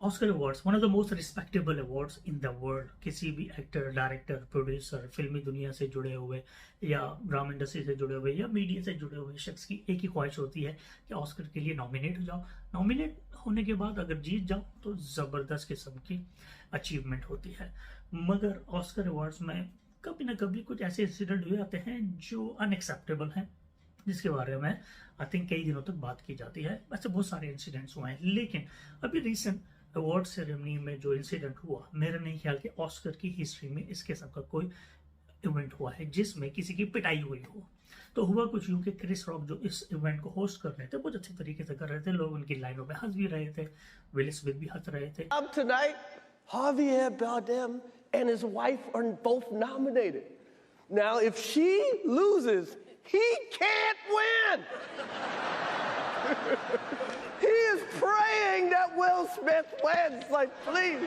Oscar awards one of the most respectable awards in the world. किसी भी actor, director, producer, फिल्मी दुनिया से जुड़े हुए या ड्रामा इंडस्ट्री से जुड़े हुए या मीडिया से जुड़े हुए शख्स की एक ही ख्वाहिश होती है कि ऑस्कर के लिए नॉमिनेट हो जाओ। नॉमिनेट होने के बाद अगर जीत जाओ तो ज़बरदस्त किस्म की अचीवमेंट होती है। मगर ऑस्कर अवार्ड्स में कभी ना कभी कुछ ऐसे इंसिडेंट हुए आते हैं जो अनएक्सेप्टेबल हैं, जिसके बारे में आई थिंक कई दिनों तक बात की जाती है। वैसे बहुत सारे इंसिडेंट्स हुए हैं, लेकिन अभी रिसेंट अवार्ड सेरेमनी में जो इंसिडेंट हुआ, मेरा नहीं ख्याल कि ऑस्कर की हिस्ट्री में इस किस्म का कोई इवेंट हुआ है जिसमें किसी की पिटाई हुई हो। तो हुआ कुछ यूं कि क्रिस रॉक जो इस इवेंट को होस्ट कर रहे थे बहुत अच्छे तरीके से कर रहे थे, लोग उनकी लाइनों पे हंस भी रहे थे, विल स्मिथ भी हंस रहे थे। Up tonight, Javier Bardem and his wife are both nominated. Now, if she loses, he can't win. He is praying that Will Smith wins. Like, please,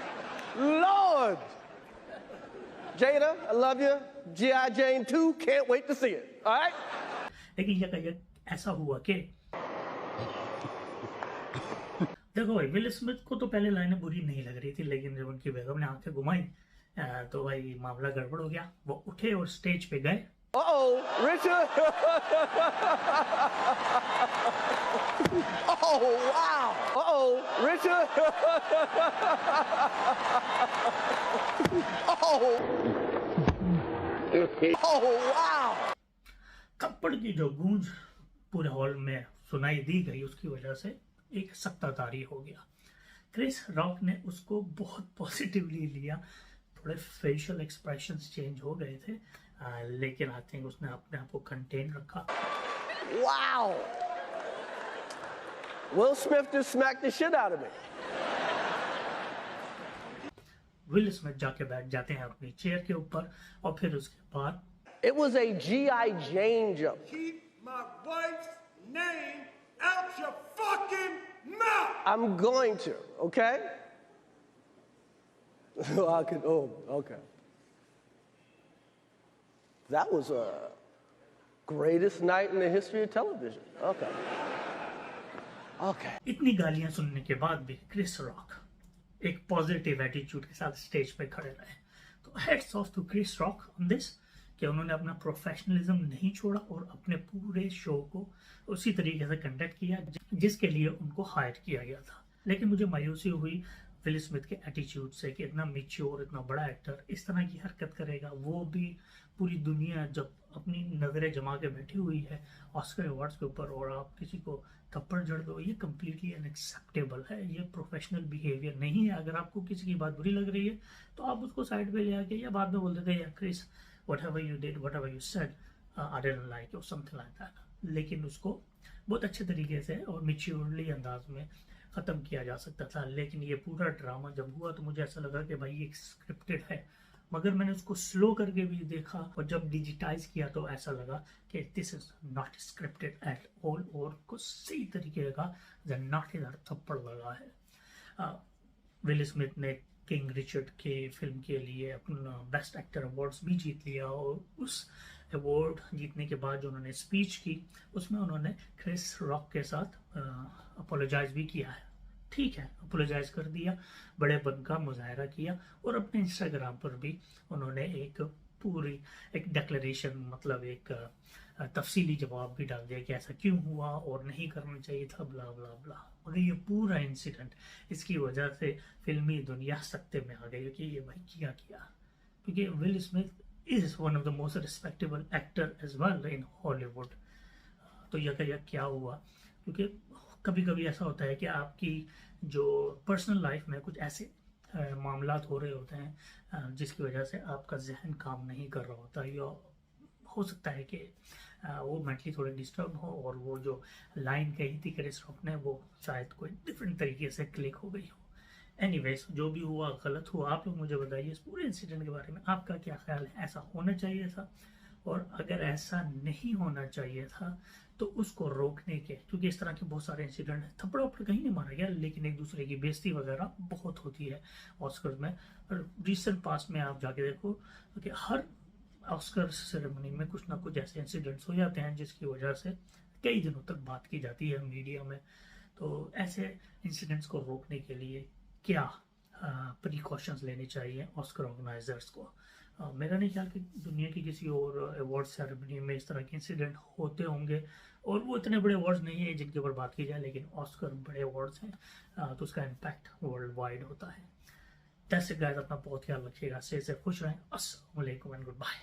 Lord. Jada, I love you. G.I. Jane 2, can't wait to see it. All right? लेकिन ये ऐसा हुआ कि देखो भाई, will Smith को तो पहले लाइनें बुरी नहीं लग रही थी, लेकिन जब उनकी बेगम ने आंखें घुमाई तो भाई मामला गड़बड़ हो गया। वो उठे और स्टेज पे गए। Uh-oh, Richard. Oh, wow. Uh-oh, Richard. Oh. Oh, wow. थप्पड़ की जो गूंज पूरे हॉल में सुनाई दी गई, उसकी वजह से एक सत्ताधारी हो गया। क्रिस रॉक ने उसको बहुत पॉजिटिवली लिया, थोड़े फेशियल एक्सप्रेशंस चेंज हो गए थे, लेकिन आई थिंक उसने अपने आप को कंटेन रखा। Wow. Will Smith just smacked the shit out of me. Will Smith जाके बैठ जाते हैं अपनी चेयर के ऊपर और फिर उसके बाद It was a G.I. Jane joke. Keep my wife's name out your fucking mouth! I'm going to, okay? Okay. That was a greatest night in the history of television. Okay. Okay. इतनी गालियां सुनने के बाद भी Chris Rock एक positive attitude के साथ stage पे खड़े रहे। तो heads off to Chris Rock on this कि उन्होंने अपना प्रोफेशनलिज्म नहीं छोड़ा और अपने पूरे शो को उसी तरीके से कंडक्ट किया जिसके लिए उनको हायर किया गया था। लेकिन मुझे मायूसी हुई विल स्मिथ के एटीट्यूड से कि इतना मैच्योर, इतना बड़ा एक्टर इस तरह की हरकत करेगा, वो भी पूरी दुनिया जब अपनी नज़रें जमा के बैठी हुई है ऑस्कर अवार्ड्स के ऊपर और आप किसी को थप्पड़ जड़ दो, ये कम्प्लीटली अनएक्सेप्टेबल है। ये प्रोफेशनल बिहेवियर नहीं है। अगर आपको किसी की बात बुरी लग रही है तो आप उसको साइड पे ले आके या बाद में बोल देते हैं, Chris whatever you did, whatever you said, I didn't like or something like that. लेकिन उसको बहुत अच्छे तरीके से और मैच्योरली अंदाज में ख़त्म किया जा सकता था। लेकिन ये पूरा ड्रामा जब हुआ तो मुझे ऐसा लगा कि भाई ये स्क्रिप्टेड है, मगर मैंने उसको स्लो करके भी देखा और जब डिजिटाइज किया तो ऐसा लगा कि this is not scripted at all और कुछ सही तरीके का नाटेदार थप्पड़ लगा है। विल स्मिथ ने किंग रिचर्ड के फिल्म के लिए अपना बेस्ट एक्टर अवार्ड्स भी जीत लिया और उस अवार्ड जीतने के बाद जो उन्होंने स्पीच की उसमें उन्होंने क्रिस रॉक के साथ अपोलोजाइज भी किया है। ठीक है, अपोलोजाइज कर दिया, बड़ेपन का मुजाहरा किया और अपने इंस्टाग्राम पर भी उन्होंने एक पूरी एक डिक्लेरेशन, मतलब एक तफसीली जवाब भी डाल दिया कि ऐसा क्यों हुआ और नहीं करना चाहिए था, ब्ला ब्ला ब्ला। मगर ये पूरा इंसिडेंट, इसकी वजह से फिल्मी दुनिया सत्ते में आ गई कि ये भाई क्या किया, क्योंकि Will Smith is one of the most respectable actor as well in Hollywood. तो यह क्या हुआ, क्योंकि कभी कभी ऐसा होता है कि आपकी जो पर्सनल लाइफ में कुछ ऐसे मामलात हो रहे होते हैं जिसकी वजह से आपका जहन काम नहीं कर रहा होता, या हो सकता है कि वो मेंटली थोड़े डिस्टर्ब हो और वो जो लाइन कही थी क्रिस रॉक ने वो शायद कोई डिफरेंट तरीके से क्लिक हो गई हो। एनीवेज, जो भी हुआ गलत हुआ। आप लोग मुझे बताइए इस पूरे इंसिडेंट के बारे में आपका क्या ख्याल है, ऐसा होना चाहिए था? और अगर ऐसा नहीं होना चाहिए था तो उसको रोकने के, क्योंकि इस तरह के बहुत सारे इंसिडेंट हैं, थप्पड़ वप्पड़ कहीं नहीं मारा गया लेकिन एक दूसरे की बेइज्जती वगैरह बहुत होती है ऑस्कर में। और रिसेंट पास्ट में आप जाके देखो कि हर ऑस्कर सेरेमनी में कुछ ना कुछ ऐसे इंसिडेंट्स हो जाते हैं जिसकी वजह से कई दिनों तक बात की जाती है मीडिया में। तो ऐसे इंसिडेंट्स को रोकने के लिए क्या प्रिकॉशंस लेने चाहिए ऑस्कर ऑर्गेनाइजर्स को। मेरा नहीं ख्याल कि दुनिया की किसी और अवार्ड सेरेमनी में इस तरह के इंसिडेंट होते होंगे, और वो इतने बड़े अवार्ड्स नहीं है जिनके ऊपर बात की जाए, लेकिन ऑस्कर बड़े अवार्ड्स हैं, तो उसका इम्पैक्ट वर्ल्ड वाइड होता है। दैट्स इट गाइस, अपना बहुत ख्याल रखिएगा, से खुश रहें। अस्सलाम वालेकुम एंड गुड बाय।